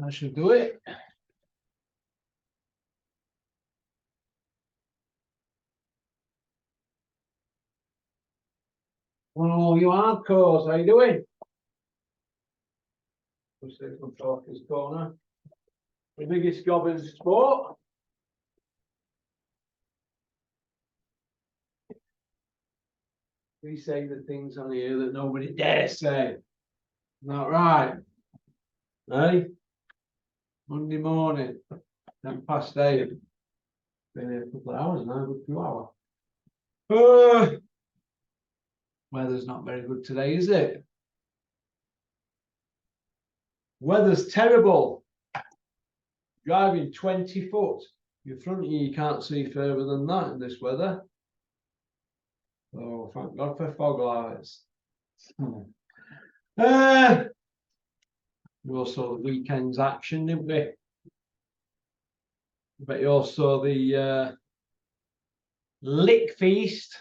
I should do it. Well, all you hardcores, how you doing? We'll see from Talker's Corner. The biggest gob in sport. We say the things on here that nobody dares say. Not right. Hey? Monday morning, 8:10. Been here a couple of hours now, a good few hours. Weather's not very good today, is it? Weather's terrible. Driving 20 foot. In front of you, you can't see further than that in this weather. Oh, thank God for fog lights. We all saw the weekend's action, didn't we? I bet you all saw the lick feast,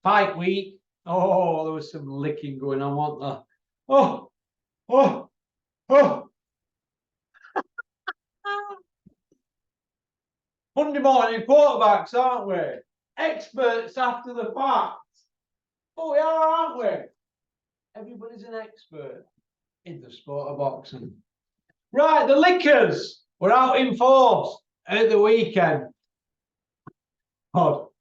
fight week. Oh, there was some licking going on, wasn't there? Oh, oh, oh. Monday morning quarterbacks, aren't we? Experts after the fact. Oh, we are, aren't we? Everybody's an expert in the sport of boxing. Right, the lickers were out in force at the weekend. Oh,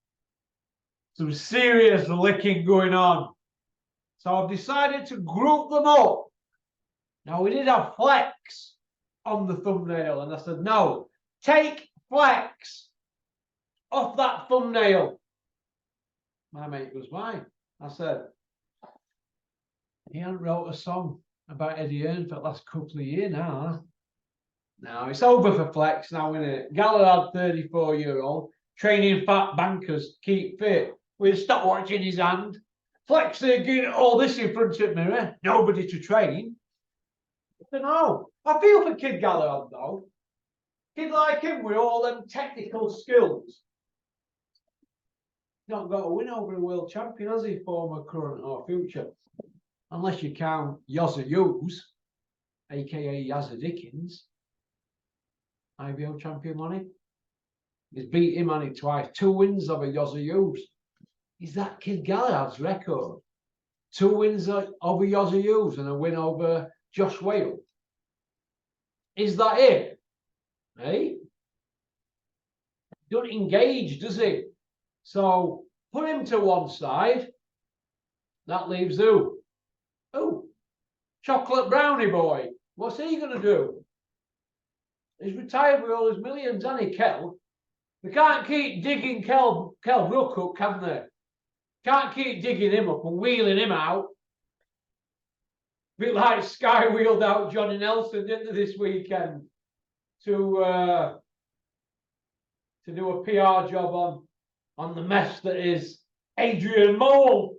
some serious licking going on. So I've decided to group them up. Now, we did have Flex on the thumbnail, and I said, no, take Flex off that thumbnail. My mate goes, why? I said, he hadn't wrote a song about Eddie Hearn for the last couple of years now. Huh? Now, it's over for Flex now, isn't it? Galahad, 34-year-old, training fat bankers to keep fit. We'll stop watching his hand. Flex getting all this in front of the mirror. Nobody to train. I don't know. I feel for Kid Galahad, though. Kid like him with all them technical skills. Not got a win over a world champion, has he? Former, current, or future. Unless you count Yozza Hughes, aka Yazza Dickens. IBO champion money. He's beat him on it twice. 2 wins over Yozza Hughes. Is that Kid Galahad's record? 2 wins over Yozza Hughes and a win over Josh Whale. Is that it? Hey? Don't engage, does he? So put him to one side. That leaves who? Oh, Chocolate Brownie Boy. What's he going to do? He's retired with all his millions, hasn't he, Kel? They can't keep digging Kel Brook up, can they? Can't keep digging him up and wheeling him out. A bit like Sky wheeled out Johnny Nelson, didn't they, this weekend? To do a PR job on the mess that is Adrian Mole.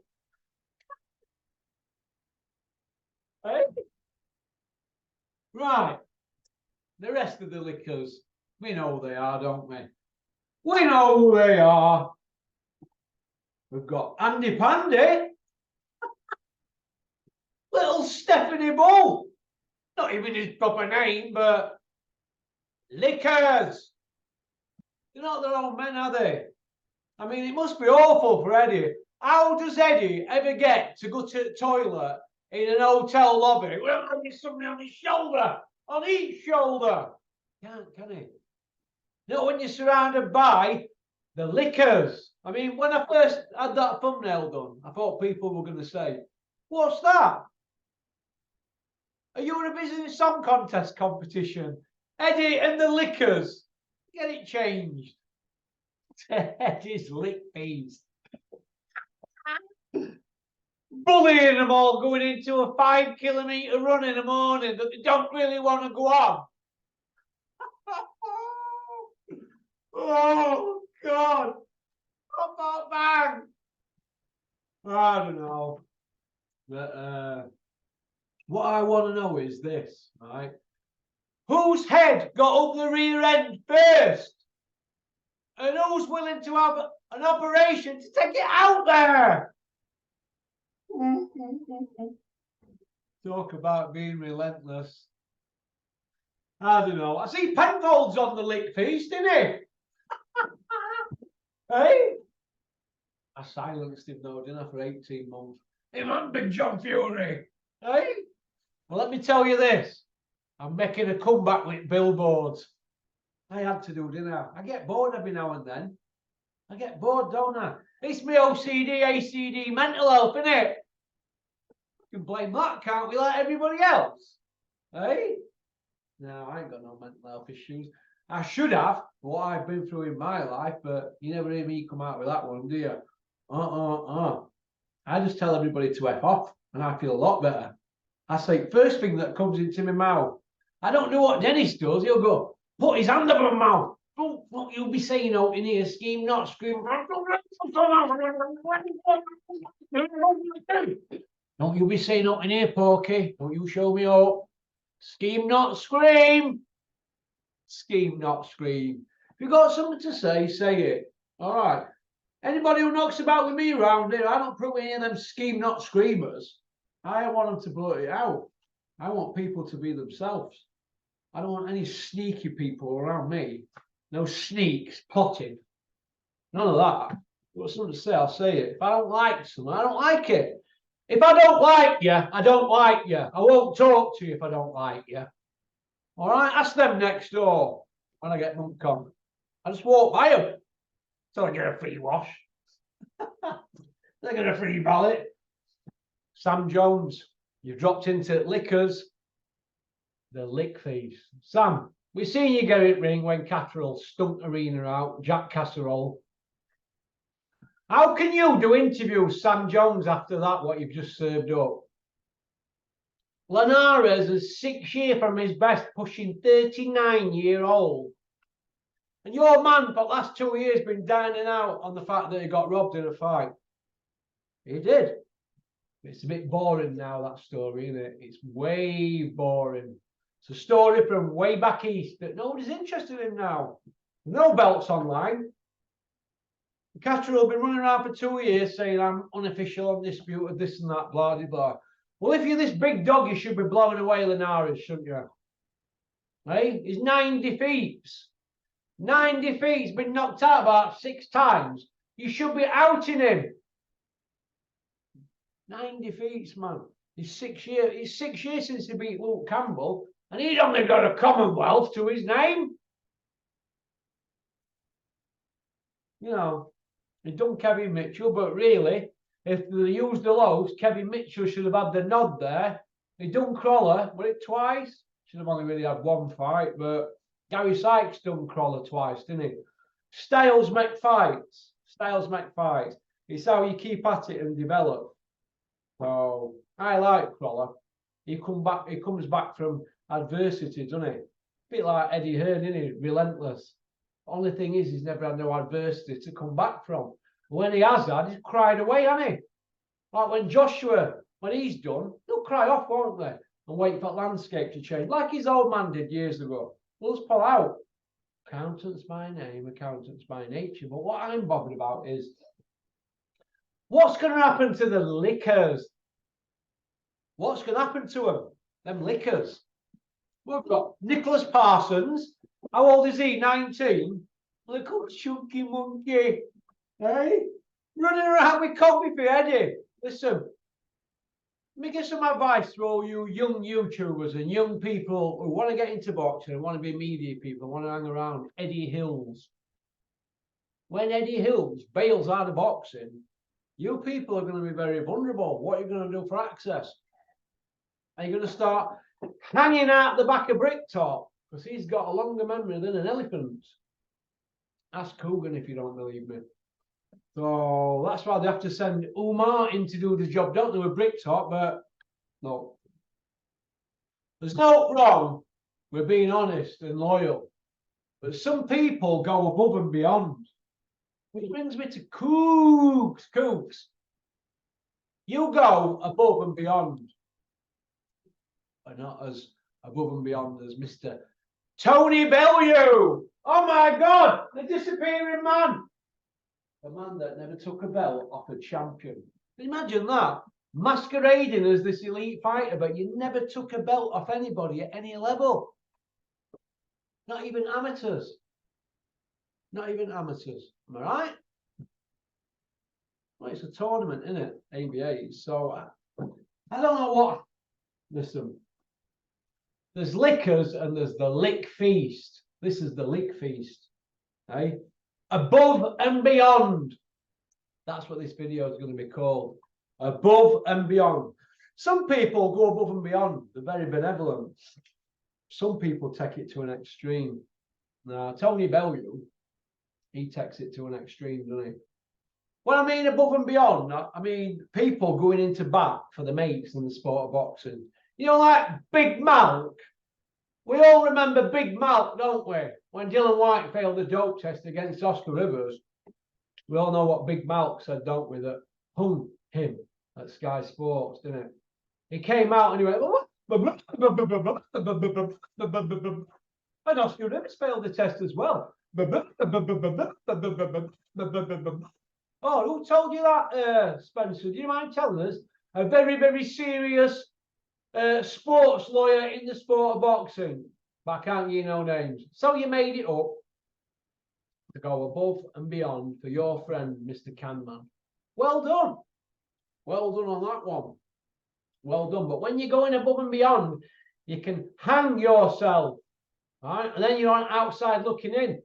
Hey? Right. The rest of the lickers, we know who they are, don't we? We know who they are. We've got Andy Pandy. Little Stephanie Bull. Not even his proper name, but lickers. They're not their own men, are they? I mean, it must be awful for Eddie. How does Eddie ever get to go to the toilet in an hotel lobby? Well, there's somebody on his shoulder, on each shoulder. Can't, can he? Not when you're surrounded by the lickers. I mean, when I first had that thumbnail done, I thought people were going to say, what's that? A Eurovision Song Contest competition. Eddie and the lickers. Get it changed. Eddie's lick feast. Bullying them all going into a 5-kilometre run in the morning that they don't really want to go on. Oh, God. Come on, man. I don't know. But what I want to know is this, right? Whose head got up the rear end first? And who's willing to have an operation to take it out there? Talk about being relentless. I don't know. I see Penfold's on the Lick Feast, didn't he? Hey? I silenced him though, didn't I, for 18 months. Him and Big John Fury. Hey? Well, let me tell you this. I'm making a comeback with billboards. I had to do, didn't I? I get bored every now and then. I get bored, don't I? It's my OCD, ACD, mental health, innit? You can blame that, can't we, like everybody else? Hey? No, I ain't got no mental health issues. I should have, what I've been through in my life, but you never hear me come out with that one, do you? I just tell everybody to F off, and I feel a lot better. I say, first thing that comes into my mouth, I don't know what Dennis does. He'll go, put his hand over my mouth. What you'll be saying out in here, scheme, not scream. Don't you be saying out in here, Porky. Don't you show me up. Scheme, not scream. Scheme, not scream. If you've got something to say it. All right. Anybody who knocks about with me around here, I don't put any of them scheme, not screamers. I want them to blurt it out. I want people to be themselves. I don't want any sneaky people around me. No sneaks, plotting. None of that. If I've got something to say, I'll say it. If I don't like something, I don't like it. If I don't like you, I don't like you. I won't talk to you if I don't like you. All right? Ask them next door when I get munked on. I just walk by them till I get a free wash. They get a free ballot. Sam Jones, you dropped into Lickers, the Lick Feast. Sam, we've seen you get it ring when Catterall stunk Arena out, Jack Casserole. How can you do interviews, Sam Jones, after that, what you've just served up? Linares is 6 years from his best, pushing 39-year-old. And your man, for the last 2 years, been dining out on the fact that he got robbed in a fight. He did. It's a bit boring now, that story, isn't it? It's way boring. It's a story from way back east that nobody's interested in now. No belts online. Catterall will be running around for 2 years saying I'm unofficial, undisputed, this and that, blah, blah, blah. Well, if you're this big dog, you should be blowing away Linares, shouldn't you? Hey? He's 9 defeats. 9 defeats, been knocked out about 6 times. You should be outing him. 9 defeats, man. He's 6 years. It's 6 years since he beat Luke Campbell, and he'd only got a Commonwealth to his name. You know, he done Kevin Mitchell, but really, if they used the lows, Kevin Mitchell should have had the nod there. He done Crawler, but it twice. Should have only really had 1 fight, but Gary Sykes done Crawler twice, didn't he? Styles make fights. Styles make fights. It's how you keep at it and develop. So I like Crawler. He comes back from adversity, doesn't he? A bit like Eddie Hearn, isn't he? Relentless. Only thing is, he's never had no adversity to come back from. When he has had, he's cried away, hasn't he? Like when Joshua, when he's done, he'll cry off, won't they? And wait for landscape to change, like his old man did years ago. We'll just pull out. Accountants by name, accountants by nature. But what I'm bothered about is what's going to happen to the Lickers? What's going to happen to them? Them Lickers. We've got Nicholas Parsons. How old is he? 19. Little chunky monkey. Hey? Running around with coffee for Eddie. Listen, let me get some advice to all you young YouTubers and young people who want to get into boxing and want to be media people, want to hang around Eddie Hills. When Eddie Hills bails out of boxing, you people are going to be very vulnerable. What are you going to do for access? Are you going to start hanging out the back of Bricktop? Because he's got a longer memory than an elephant. Ask Coogan if you don't believe me. So that's why they have to send Umar in to do the job, don't they, with Bricktop, but no. There's no wrong with being honest and loyal. But some people go above and beyond. Which brings me to Cooks. You go above and beyond. But not as above and beyond as Mr. Tony Bellew. Oh my God, the disappearing man. The man that never took a belt off a champion. Imagine that. Masquerading as this elite fighter, but you never took a belt off anybody at any level. Not even amateurs. Not even amateurs. Am I right? Well, it's a tournament, isn't it? ABA. So I don't know what. Listen, there's lickers and there's the lick feast. This is the lick feast. Eh? Above and beyond. That's what this video is going to be called. Above and beyond. Some people go above and beyond. They're very benevolent. Some people take it to an extreme. Now, Tony Bellew, he takes it to an extreme, doesn't he? When I mean above and beyond, I mean people going into bat for the mates in the sport of boxing. You know, like Big Malk. We all remember Big Malk, don't we? When Dylan White failed the dope test against Oscar Rivers. We all know what Big Malk said, don't we? That hung him at Sky Sports, didn't it? He came out and he went, and Oscar Rivers failed the test as well. Oh, who told you that, Spencer? Do you mind telling us? A very, very serious sports lawyer in the sport of boxing. But I can't give you no names. So you made it up to go above and beyond for your friend, Mr. Canman. Well done. Well done on that one. Well done. But when you're going above and beyond, you can hang yourself. Right? And then you're on outside looking in.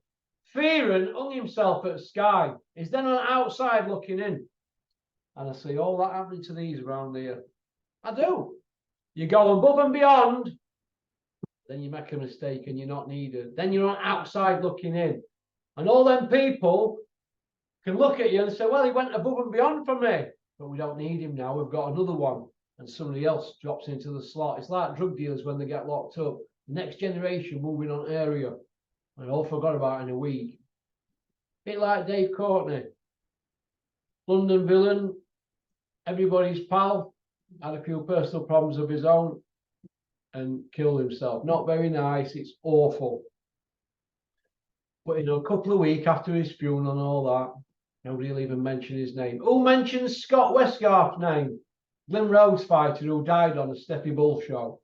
Fearon hung himself at Sky. He's then on outside looking in. And I see all that happening to these around here. I do. You go above and beyond, then you make a mistake and you're not needed. Then you're on outside looking in. And all them people can look at you and say, well, he went above and beyond for me. But we don't need him now. We've got another one. And somebody else drops into the slot. It's like drug dealers when they get locked up. The next generation moving on area. I all forgot about in a week. A bit like Dave Courtney. London villain, everybody's pal, had a few personal problems of his own and killed himself. Not very nice, it's awful. But in a couple of weeks after his funeral and all that, nobody will even mention his name. Who mentions Scott Westgarth's name? Glen Rhodes fighter who died on the Steffi Bull show.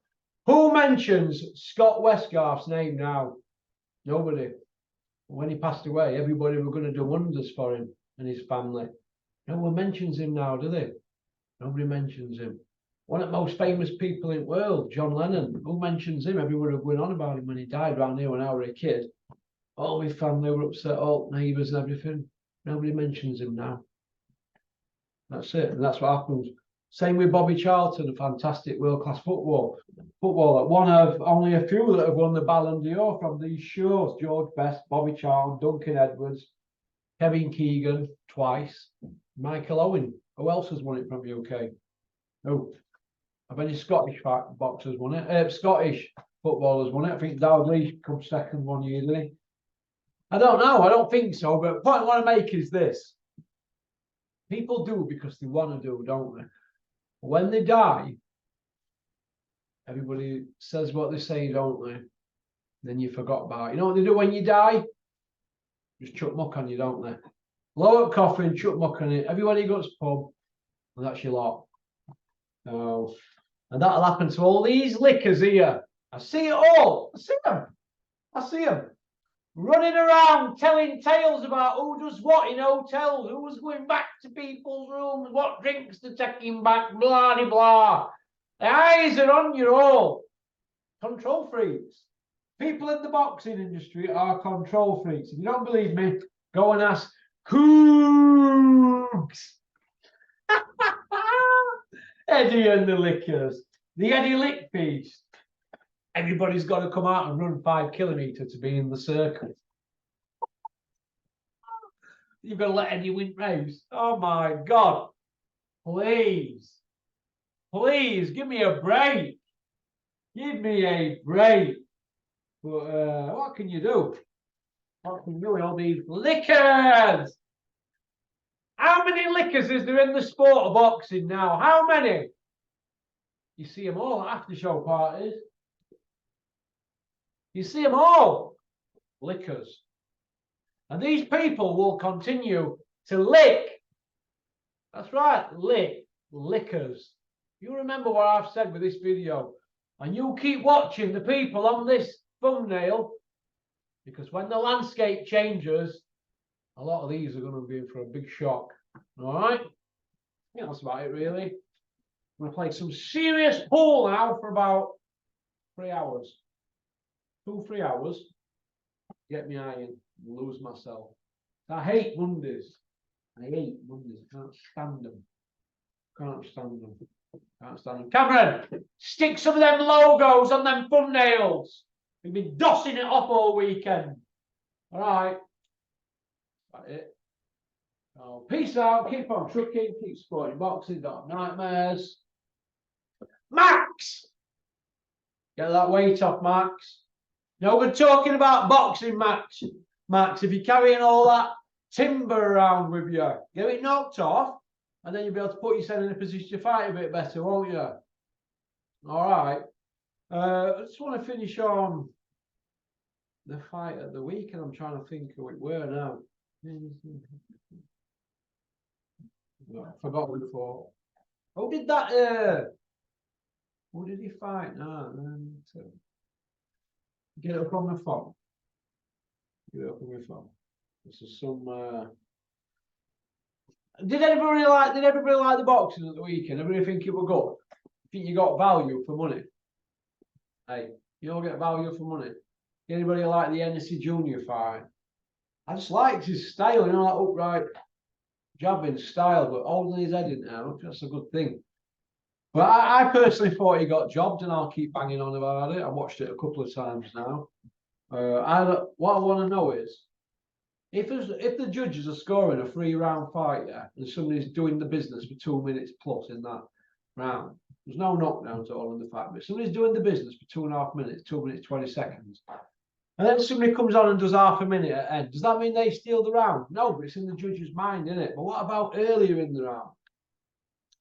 Who mentions Scott Westgarth's name now? Nobody. When he passed away, everybody were going to do wonders for him and his family. No one mentions him now, do they? Nobody mentions him. One of the most famous people in the world, John Lennon. Who mentions him? Everybody were going on about him when he died around here when I was a kid. All my family were upset, all neighbours and everything. Nobody mentions him now. That's it. And that's what happens. Same with Bobby Charlton, a fantastic world-class footballer. One of only a few that have won the Ballon d'Or from these shows. George Best, Bobby Charlton, Duncan Edwards, Kevin Keegan, twice. Michael Owen. Who else has won it from the UK? Oh, have any Scottish boxers won it? Scottish footballers won it. I think Dowd Lee come second one year, didn't he? I don't know. I don't think so. But the point I want to make is this. People do because they want to do, don't they? When they die, everybody says what they say, don't they? Then you forgot about it. You know what they do when you die? Just chuck muck on you, don't they? Lower coffin, chuck muck on it. Everybody goes to pub, and that's your lot. Oh, and that'll happen to all these lickers here. I see it all. I see them. I see them. Running around telling tales about who does what in hotels, who's going back to people's rooms, what drinks to take him back, blah, blah, blah. The eyes are on you all. Control freaks. People in the boxing industry are control freaks. If you don't believe me, go and ask Cougs. Eddie and the Lickers. The Eddie Lick Feast. Everybody's got to come out and run 5 kilometres to be in the circle. You've got to let Eddie win race. Oh my God. Please. Please, give me a break. Give me a break. But what can you do? What can you do with all these lickers? How many lickers is there in the sport of boxing now? How many? You see them all at after show parties. You see them all. Lickers. And these people will continue to lick. That's right, lick. Lickers. You remember what I've said with this video. And you keep watching the people on this thumbnail Because when the landscape changes, a lot of these are going to be in for a big shock. All right? Yeah, that's about it, really. I'm going to play some serious pool now for about 3 hours. 2-3 hours. Get me iron, lose myself. I hate Mondays. I hate Mondays. I can't stand them. Can't stand them. Can't stand them. Cameron, stick some of them logos on them thumbnails. We've been dossing it off all weekend. All right. That's it. Oh, peace out. Keep on trucking. Keep supporting boxing. Don't have nightmares. Max! Get that weight off, Max. No, we're talking about boxing, Max. Max, if you're carrying all that timber around with you, get it knocked off, and then you'll be able to put yourself in a position to fight a bit better, won't you? All right. I just want to finish on the fight of the week, and I'm trying to think who it were now. I forgot who fought. Who did that? Who did he fight? No, get it up on the phone. Get it up on the phone. This is some. Did everybody like the boxing at the weekend? Everybody think it was good? Think you got value for money? Hey, you all get value for money. Anybody like the Hennessy Junior fight? I just liked his style, you know, that upright jabbing style, but holding his head in now, that's a good thing. But I personally thought he got jobbed, and I'll keep banging on about it. I watched it a couple of times now. What I want to know is, if the judges are scoring a 3-round fight, yeah, and somebody's doing the business for 2 minutes plus in that round, there's no knockdowns all in the fight, but somebody's doing the business for 2.5 minutes, 2 minutes 20 seconds, and then somebody comes on and does half a minute at end. Does that mean they steal the round? No, but it's in the judge's mind, isn't it? But what about earlier in the round?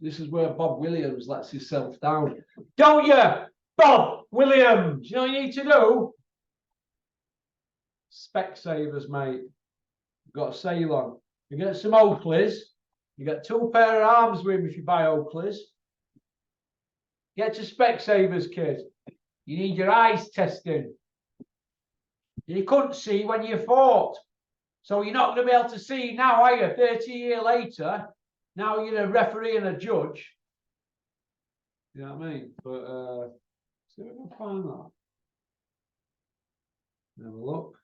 This is where Bob Williams lets himself down. Don't you, Bob Williams? You know what you need to do? Specsavers, mate. You've got a sale on. You get some Oakleys. You get 2 pair of arms with them if you buy Oakleys. Get to Specsavers, kid. You need your eyes testing. You couldn't see when you fought. So you're not going to be able to see now, are you? 30 years later. Now you're a referee and a judge. You know what I mean? But see if we can find that. Have a look.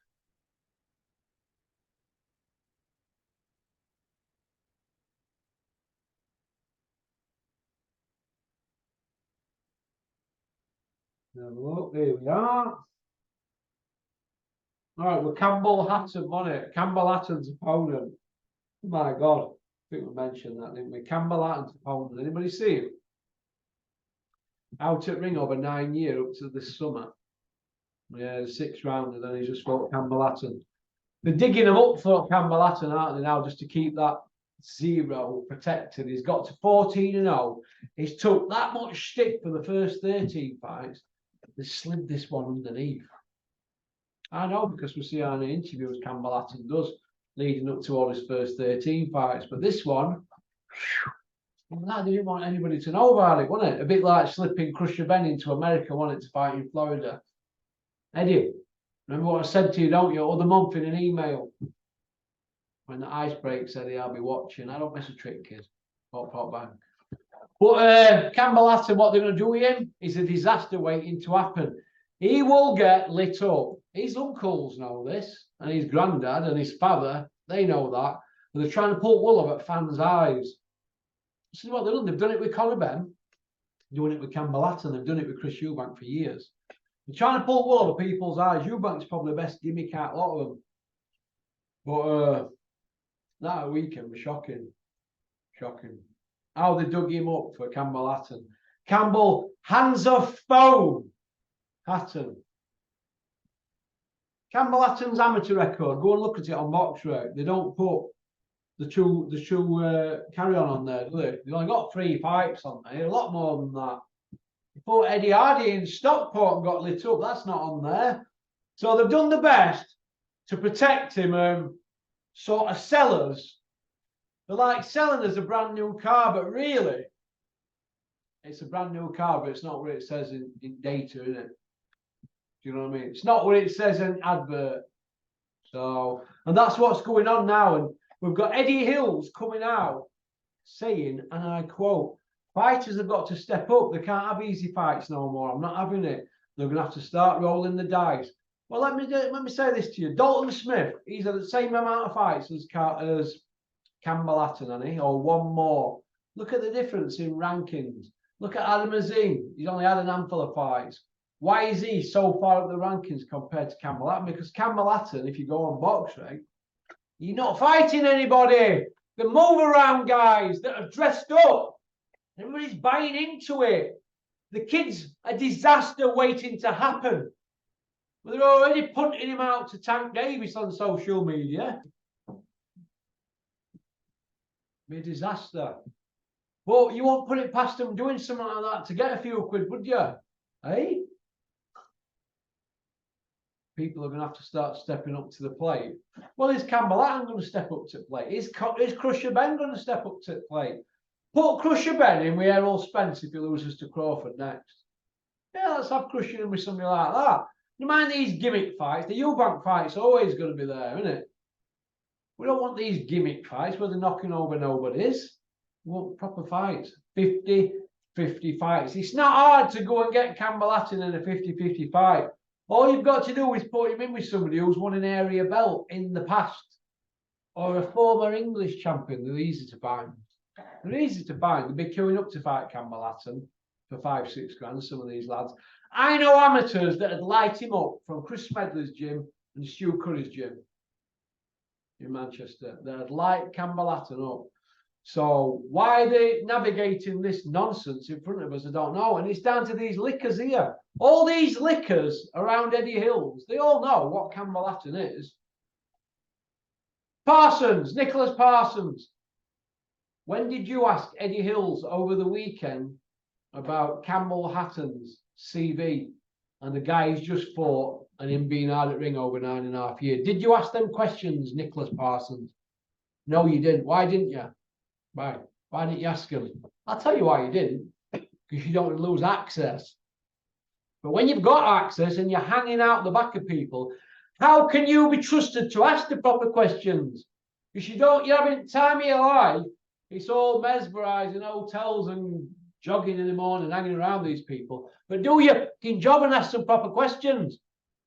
Have a look. Here we are. All right, well, Campbell Hatton won it. Campbell Hatton's opponent. Oh my God. I think we mentioned that, didn't we? Campbell Hatton's opponent. Anybody see him? Out at ring over 9 years up to this summer. Yeah, the 6th round, and then he just fought Campbell Hatton. They're digging him up for Campbell Hatton, aren't they, now, just to keep that 0 protected. He's got to 14-0. He's took that much stick for the first 13 fights. They slid this one underneath. I know, because we see how in the interviews Campbell Hatton does, leading up to all his first 13 fights. But this one, they didn't want anybody to know about it, wasn't it? A bit like slipping Crusher Ben into America, wanted to fight in Florida. Eddie, remember what I said to you, don't you? Other month in an email. When the ice breaks, Eddie, I'll be watching. I don't miss a trick, kid. Pop, pop, bang. But Campbell Hatton, what they're going to do with him is a disaster waiting to happen. He will get lit up. His uncles know this, and his granddad and his father, they know that. And they're trying to pull wool over fans' eyes. This is what they've done. They've done it with Conor Ben, doing it with Campbell Hatton, they've done it with Chris Eubank for years. They're trying to pull wool over people's eyes. Eubank's probably the best gimmick out of a lot of them. But that weekend was shocking. Shocking. How they dug him up for Campbell Hatton. Campbell, hands off phone. Hatton. Campbell Hatton's amateur record. Go and look at it on BoxRec. They don't put the two carry on there, do they? They've only got 3 fights on there. A lot more than that. They put Eddie Hardy in Stockport and got lit up. That's not on there. So they've done the best to protect him. Sort of sellers. They're like selling us a brand new car, but really, it's a brand new car, but it's not what it says in data, is it? Do you know what I mean? It's not what it says in advert. So, and that's what's going on now. And we've got Eddie Hills coming out saying, and I quote, fighters have got to step up. They can't have easy fights no more. I'm not having it. They're going to have to start rolling the dice. Well, let me say this to you. Dalton Smith, he's had the same amount of fights as Campbell Hatton, hasn't he? Or one more. Look at the difference in rankings. Look at Adam Azim. He's only had a handful of fights. Why is he so far up the rankings compared to Campbell Hatton? Because Campbell Hatton, if you go on BoxRec, you're not fighting anybody. The move around guys that have dressed up. Everybody's buying into it. The kid's a disaster waiting to happen. But they're already punting him out to Tank Davis on social media. Be a disaster. But you won't put it past them doing something like that to get a few quid, would you? Eh? People are going to have to start stepping up to the plate. Well, is Campbell Hatton going to step up to the plate? Is Crusher Ben going to step up to the plate? Put Crusher Ben in with Errol Spence if he loses to Crawford next. Yeah, let's have Crusher in with somebody like that. You mind these gimmick fights? The Eubank fight's always going to be there, isn't it? We don't want these gimmick fights where they're knocking over nobodies. We want proper fights. 50-50 fights. It's not hard to go and get Campbell Hatton in a 50-50 fight. All you've got to do is put him in with somebody who's won an area belt in the past. Or a former English champion. They're easy to find. They're easy to find. They'll be queuing up to fight Campbell Hatton for 5-6 grand, some of these lads. I know amateurs that would light him up from Chris Smedley's gym and Stu Curry's gym in Manchester. They'd light Campbell Hatton up. So why are they navigating this nonsense in front of us? I don't know. And it's down to these lickers here. All these lickers around Eddie Hills, they all know what Campbell Hatton is. Parsons, Nicholas Parsons. When did you ask Eddie Hills over the weekend about Campbell Hatton's CV and the guy he's just fought and him being hard at ring over 9.5 years? Did you ask them questions, Nicholas Parsons? No, you didn't. Why didn't you? Why didn't you ask him? I'll tell you why you didn't. Because you don't want to lose access. But when you've got access and you're hanging out the back of people, how can you be trusted to ask the proper questions? Because you're having time of your life. It's all mesmerising hotels and jogging in the morning, hanging around these people. But do your fucking job and ask some proper questions.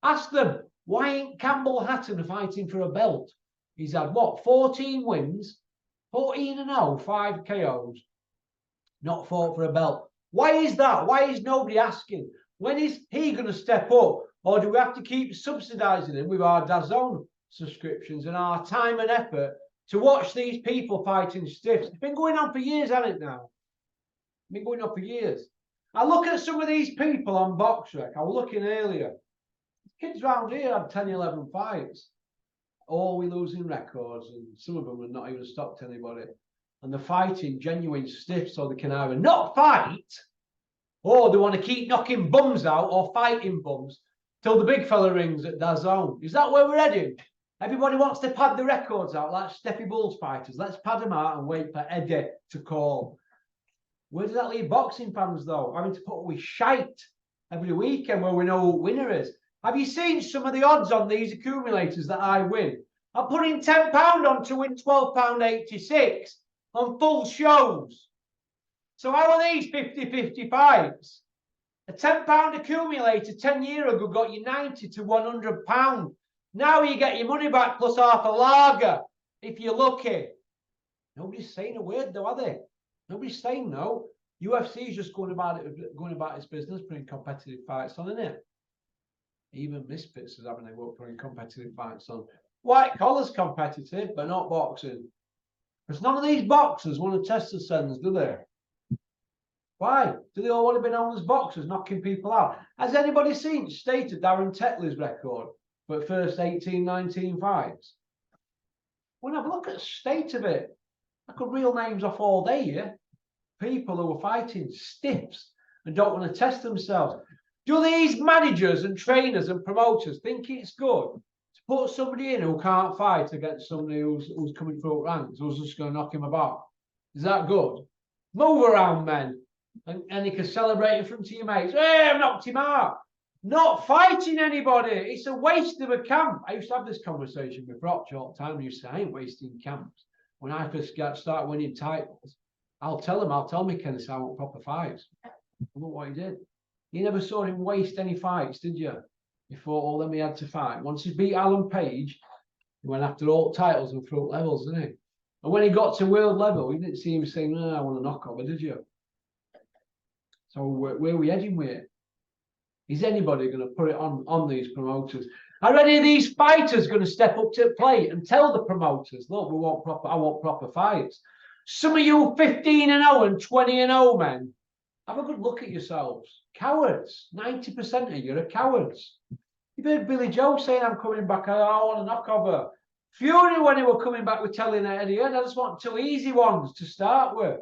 Ask them, why ain't Campbell Hatton fighting for a belt? He's had, what, 14 wins? 14-0, 5 KOs. Not fought for a belt. Why is that? Why is nobody asking? When is he going to step up? Or do we have to keep subsidising him with our DAZN subscriptions and our time and effort to watch these people fighting stiffs? It's been going on for years, hasn't it now? It's been going on for years. I look at some of these people on BoxRec. I was looking earlier. Kids around here had 10, 11 fights. All we losing records, and some of them have not even stopped anybody. And they're fighting genuine stiffs so they can either not fight, or they want to keep knocking bums out or fighting bums till the big fella rings at DAZN. Is that where we're heading? Everybody wants to pad the records out like Steffi Bulls fighters. Let's pad them out and wait for Eddie to call. Where does that leave boxing fans, though? Having to put up with shite every weekend where we know who the winner is. Have you seen some of the odds on these accumulators that I win? I'm putting £10 on to win £12.86 on full shows. So how are these 50-50 fights? A £10 accumulator 10 years ago got you 90 to £100. Now you get your money back plus half a lager, if you're lucky. Nobody's saying a word, though, are they? Nobody's saying no. UFC is just going about its business, putting competitive fights on, isn't it? Even Misfits is having a go putting competitive fights on. White collar's competitive, but not boxing. Because none of these boxers want to test the sends, do they? Why? Do they all want to be known as boxers, knocking people out? Has anybody seen State of Darren Tetley's record for the first 18, 19 fights? When I look at the state of it, I could reel names off all day here. People who are fighting stiffs and don't want to test themselves. Do these managers and trainers and promoters think it's good to put somebody in who can't fight against somebody who's coming through ranks, who's just going to knock him about? Is that good? Move around, men. And you can celebrate in front of your mates. Hey, I've knocked him out. not fighting anybody. It's a waste of a camp. I used to have this conversation with Brock all the time. He used to say, I ain't wasting camps. When I first start winning titles, I'll tell me Kenneth, I want proper fights. Look what he did. You never saw him waste any fights, did you? Before all them he had to fight. Once he beat Alan Page, he went after all titles and front levels, didn't he? And when he got to world level, you didn't see him saying, I want a knockover, did you? So where are we heading with it? Is anybody going to put it on these promoters? Are any of these fighters going to step up to the plate and tell the promoters, look, I want proper fights? Some of you 15-0 and 20-0 men, have a good look at yourselves. Cowards. 90% of you are cowards. You've heard Billy Joe saying, I'm coming back, I want a knockover. Fury, when he were coming back, with telling Eddie, I just want 2 easy ones to start with.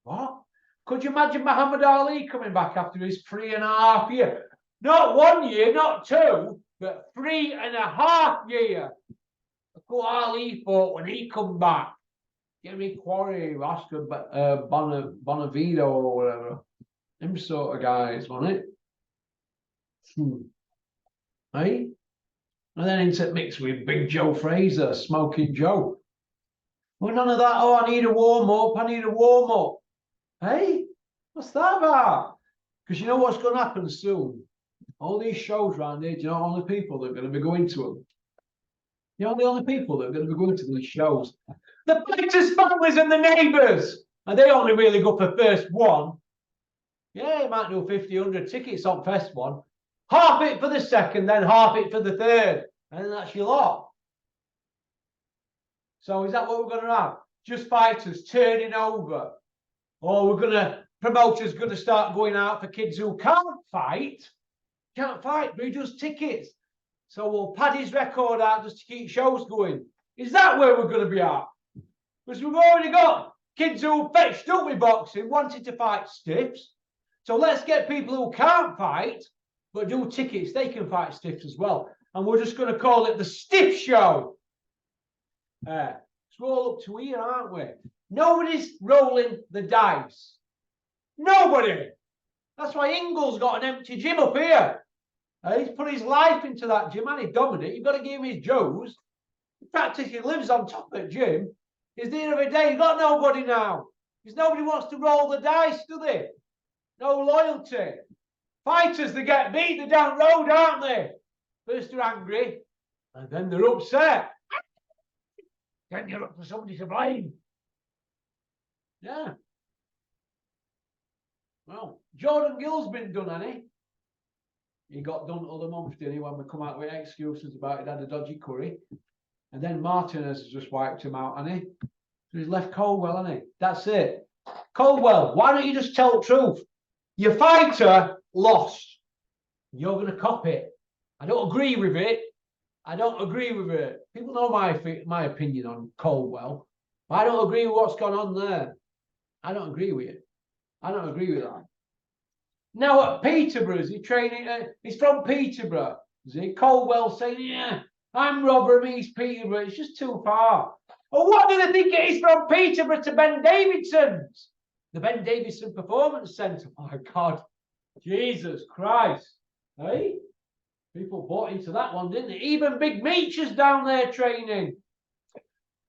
What? Could you imagine Muhammad Ali coming back after his 3.5 years? Not 1 year, not 2, but 3.5 years. Look what Ali fought when he come back. Gary Quarry, Oscar Bonavito or whatever. Them sort of guys, wasn't it? Hey? And then into mix with Big Joe Fraser, Smoking Joe. Well, none of that. Oh, I need a warm up. Hey? What's that about? Because you know what's going to happen soon? All these shows around here, do you know all the people that are going to be going to them? You know the only people that are going to be going to these shows? The fighters' families and the neighbours. And they only really go for first one. Yeah, you might do 50, 100 tickets on first one. Half it for the second, then half it for the third. And then that's your lot. So is that what we're going to have? Just fighters turning over? Or promoters going to start going out for kids who can't fight, but he does tickets. So we'll pad his record out just to keep shows going. Is that where we're going to be at? Because we've already got kids who fetched up with boxing, wanted to fight stiffs. So let's get people who can't fight, but do tickets. They can fight stiffs as well. And we're just going to call it the Stiff Show. So we're all up to here, aren't we? Nobody's rolling the dice. Nobody. That's why Ingle's got an empty gym up here. He's put his life into that gym, and he Dominic. You've got to give him his Joes. In fact, if he lives on top of the gym, he's there every day. You've got nobody now. Because nobody wants to roll the dice, do they? No loyalty. Fighters, they get beat, they're down road, aren't they? First they're angry, and then they're upset. Then you're up for somebody to blame. Yeah. Well, Jordan Gill's been done, hasn't he? He got done other month, didn't he, when we come out with excuses about it, had a dodgy curry. And then Martinez has just wiped him out, hasn't he? So he's left Coldwell, hasn't he? That's it. Coldwell, why don't you just tell the truth? Your fighter lost. You're going to cop it. I don't agree with it. People know my opinion on Coldwell. But I don't agree with what's gone on there. I don't agree with it. I don't agree with that. Now at Peterborough, is he training? He's from Peterborough. Is he? Coldwell saying, yeah, I'm Rotherham, he's Peterborough. It's just too far. Well, what do they think it is from Peterborough to Ben Davidson's? The Ben Davidson Performance Centre. Oh, my God. Jesus Christ. Hey? People bought into that one, didn't they? Even Big Meech is down there training. A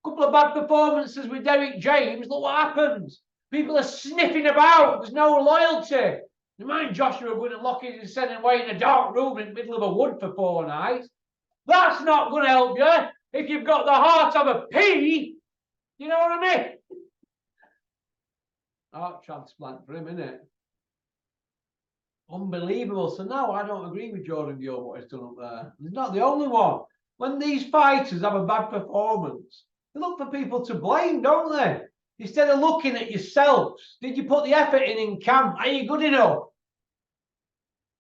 couple of bad performances with Derek James. Look what happens. People are sniffing about. There's no loyalty. You mind Joshua going and locking his head away in a dark room in the middle of a wood for 4 nights? That's not going to help you if you've got the heart of a pea. You know what I mean? Heart transplant for him, isn't it? Unbelievable. So no, I don't agree with Jordan Gill, what he's done up there. He's not the only one. When these fighters have a bad performance, they look for people to blame, don't they? Instead of looking at yourselves. Did you put the effort in camp? Are you good enough?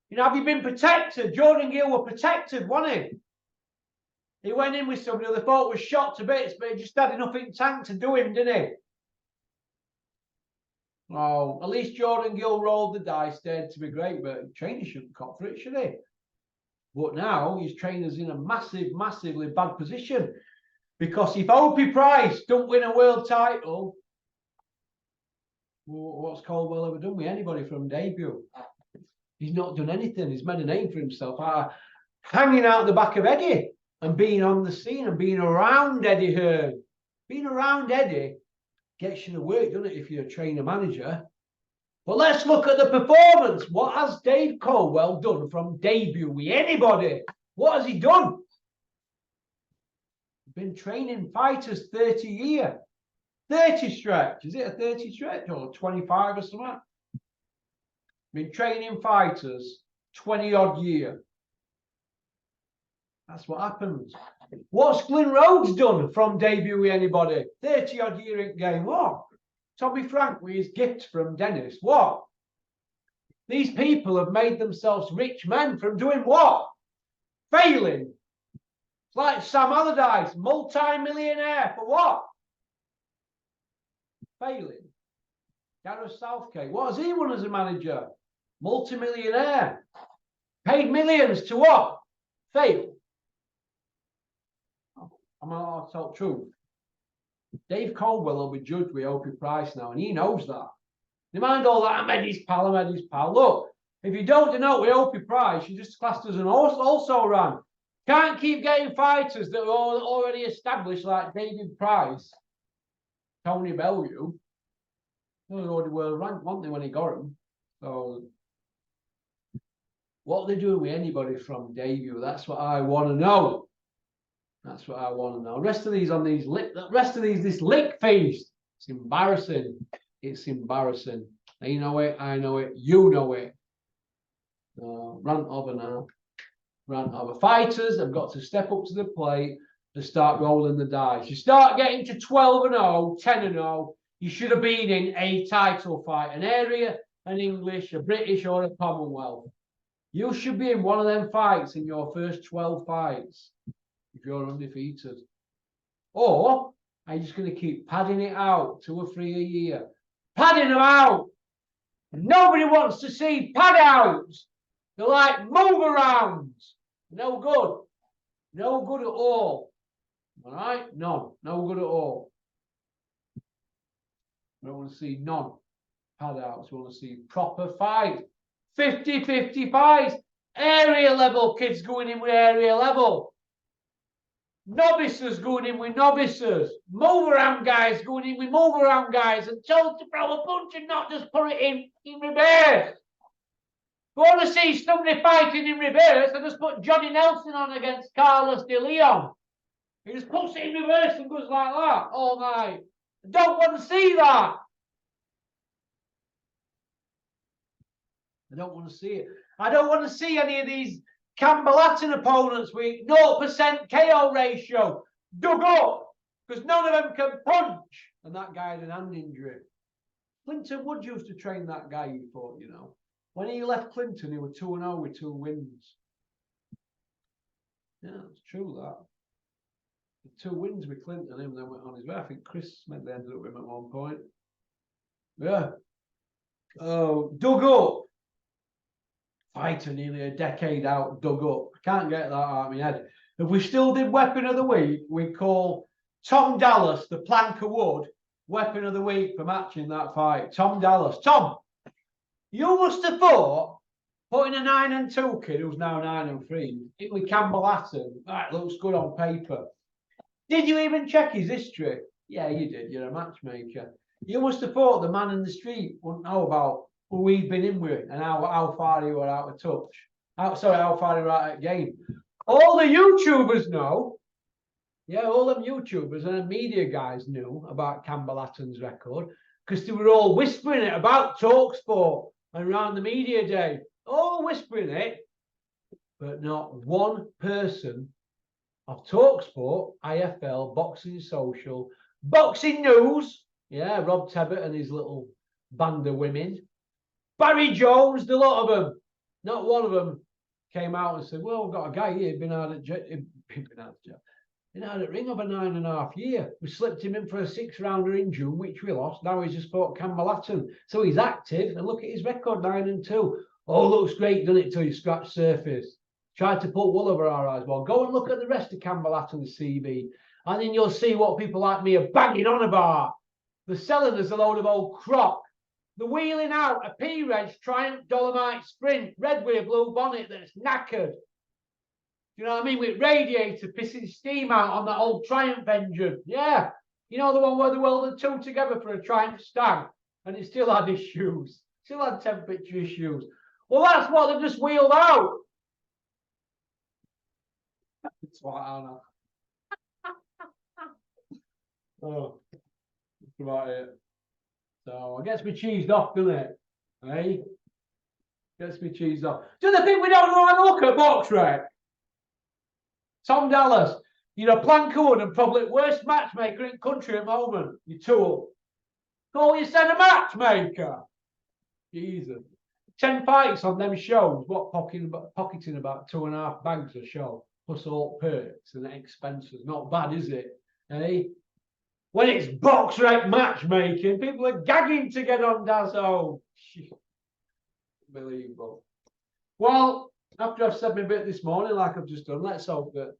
You know, have you been protected? Jordan Gill was protected, wasn't he? He went in with somebody they thought was shot to bits, but he just had enough in tank to do him, didn't he? Oh, at least Jordan Gill rolled the dice, dared to be great, but trainer shouldn't cop for it, should he? But now his trainer's in a massively bad position. Because if Opie Price don't win a world title, what's Coldwell ever done with anybody from debut? He's not done anything. He's made a name for himself hanging out the back of Eddie and being on the scene and being around Eddie Hearn. Being around Eddie gets you to work, doesn't it, if you're a trainer manager? But let's look at the performance. What has Dave Colwell done from debut with anybody? What has he done? Been training fighters 30 years. 30 stretch. Is it a 30 stretch or 25 or something? Been training fighters 20 odd year. That's what happens. What's Glyn Rhodes done from debut with anybody? 30 odd year in game. What? Tommy Frank with his gift from Dennis. What? These people have made themselves rich men from doing what? Failing. It's like Sam Allardyce, multi-millionaire for what? Failing. Gareth Southgate, what has he won as a manager? Multi-millionaire. Paid millions to what? Fail. I'm not tell the truth. Dave Colwell will be judged with Opie Price now, and he knows that. Never mind all that, I'm Eddie's pal, I'm Eddie's pal. Look, if you don't denote with Opie Price, you're just classed as an also ran. Can't keep getting fighters that are already established like David Price, Tony Bellew. They were already world ranked, weren't they, when he got them? So, what are they doing with anybody from debut? That's what I want to know. That's what I want to know. The rest of these this lick feast. It's embarrassing. It's embarrassing. They know it, I know it, you know it. Rant over now. Rant over. Fighters have got to step up to the plate and start rolling the dice. You start getting to 12-0, 10-0, you should have been in a title fight, an area, an English, a British, or a Commonwealth. You should be in one of them fights in your first 12 fights if you're undefeated. Or are you just going to keep padding it out 2 or 3 a year? Padding them out. Nobody wants to see pad outs. They're like move arounds. No good. No good at all. All right? None. No good at all. I don't want to see none pad outs. I want to see proper fight. 50-50 fights. Area level kids going in with area level. Novices going in with novices. Move around guys going in with move around guys and told to throw a punch and not just put it in reverse. If you want to see somebody fighting in reverse, I just put Johnny Nelson on against Carlos de Leon. He just puts it in reverse and goes like that all night. I don't want to see that. I don't want to see it. I don't want to see any of these Campbell Hatton opponents with 0% KO ratio dug up because none of them can punch. And that guy had an hand injury. Clinton Wood used to train that guy, you thought, you know. When he left Clinton, he was 2-0 with 2 wins. Yeah, it's true that. 2 wins with Clinton, and then went on his way. I think Chris Smedley ended up with him at one point. Yeah. Oh, dug up. Fighter nearly a decade out, dug up. I can't get that out of my head. If we still did Weapon of the Week, we'd call Tom Dallas, the plank of wood, Weapon of the Week for matching that fight. Tom Dallas. Tom, you must have thought putting a 9-2 kid who's now 9-3 in with Campbell Hatton, that looks good on paper. Did you even check his history? Yeah, you did. You're a matchmaker. You must have thought the man in the street wouldn't know about who we'd been in with and how far he were out of touch. How far he were out of game. All the YouTubers know. Yeah, all them YouTubers and the media guys knew about Campbell Hatton's record because they were all whispering it about TalkSport and around the media day. All whispering it, but not one person of TalkSport, IFL, Boxing Social, Boxing News. Yeah, Rob Tebbett and his little band of women. Barry Jones, the lot of them. Not one of them came out and said, well, we've got a guy here, been out at ring over 9.5 years. We slipped him in for a 6-rounder in June, which we lost. Now he's just fought Campbell Hatton. So he's active, and look at his record, 9-2. Oh, looks great, doesn't it, till you scratch surface. Tried to put wool over our eyes. Well, go and look at the rest of Campbell Hatton's CV, and then you'll see what people like me are banging on about. They're selling us a load of old crock. They're wheeling out a P-Reg Triumph Dolomite Sprint, red with a blue bonnet that's knackered. You know what I mean? With radiator pissing steam out on that old Triumph engine. Yeah. You know the one where they welded two together for a Triumph Stag and it still had issues. Still had temperature issues. Well, that's what they've just wheeled out. That's what I know. Oh, that's about it. So it gets me cheesed off, doesn't it? Hey? Gets me cheesed off. Do they think we don't know how to look at box rec? Tom Dallas, you're a plank-wood and probably worst matchmaker in the country at the moment. You tool. Call yourself a matchmaker. Jesus. 10 fights on them shows. What pocketing about 2.5 bags a show, plus all perks and expenses. Not bad, is it? Hey? When it's box rec matchmaking, people are gagging to get on Dazzo. Unbelievable. Well, after I've said my bit this morning, like I've just done, let's hope that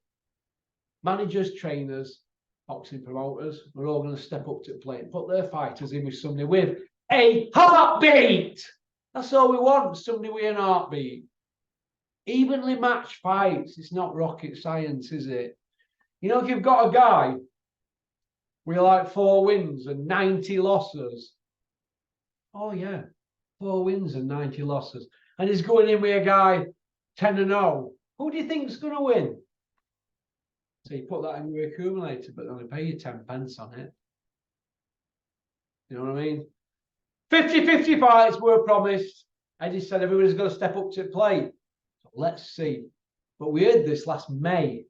managers, trainers, boxing promoters are all going to step up to the plate and put their fighters in with somebody with a heartbeat. That's all we want, somebody with an heartbeat. Evenly matched fights. It's not rocket science, is it? You know, if you've got a guy with like 4 wins and 90 losses. Oh, yeah. 4 wins and 90 losses. And he's going in with a guy 10-0. Who do you think's going to win? So you put that in your accumulator, but they're going to pay you 10 pence on it. You know what I mean? 50-50 fights were promised. Eddie said everybody's going to step up to the plate. So let's see. But we heard this last May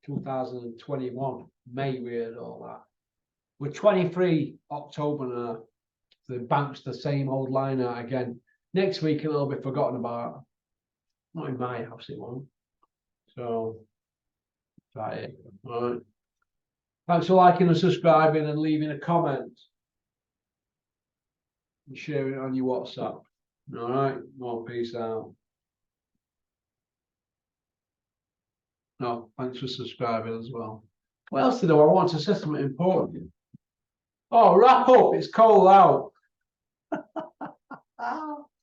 2021. May we heard all that. We're 23 October now. The bank's the same old line out again. Next week it'll be forgotten about. Not in my house, it won't. So, try it. All right. Thanks for liking and subscribing and leaving a comment. And sharing it on your WhatsApp. All right. Well, peace out. No, thanks for subscribing as well. What else to do? I want to say something important. Oh, wrap up. It's cold out.